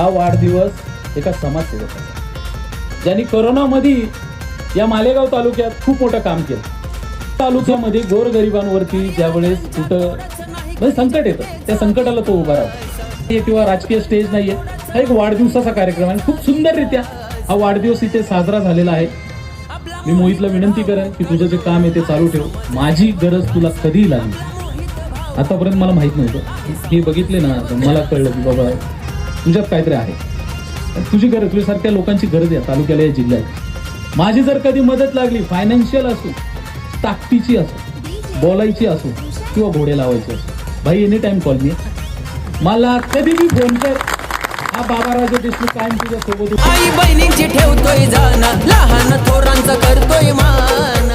हा वाढदिवस एका समाजसेवकाचा, ज्यांनी कोरोनामध्ये या मालेगाव तालुक्यात खूप मोठं काम केलं. तालुक्यामध्ये गोरगरिबांवरती ज्यावेळेस कुठं म्हणजे संकट येतं, त्या संकटाला तो उभा राहतो. हे किंवा राजकीय स्टेज नाहीये, हा एक वाढदिवसाचा कार्यक्रम आहे. खूप सुंदररित्या हा वाढदिवस इथे साजरा झालेला आहे. मी मोहितला विनंती करेन की तुझं जे काम आहे ते चालू ठेव. माझी गरज तुला कधीही लागली, आतापर्यंत मला माहित नव्हतं. हे बघितले ना मला कळलं की बाबा तुझ्यात काहीतरी आहे, तुझी गरज, तुझ्यासारख्या लोकांची गरज आहे तालुक्याला, या जिल्ह्यात. माझी जर कधी मदत लागली, फायनान्शियल असो, ताकदीची असो, बोलायची असो किंवा घोडे लावायचे असो, भाई एनी टाइम कॉल मी. मला कधी बी फोन कर. हा बाबाराजे देशमुख कायम तुझ्या सोबत. आई बहिणींची ठेवतोय जाण, लहान थोरांचं करतोय मान.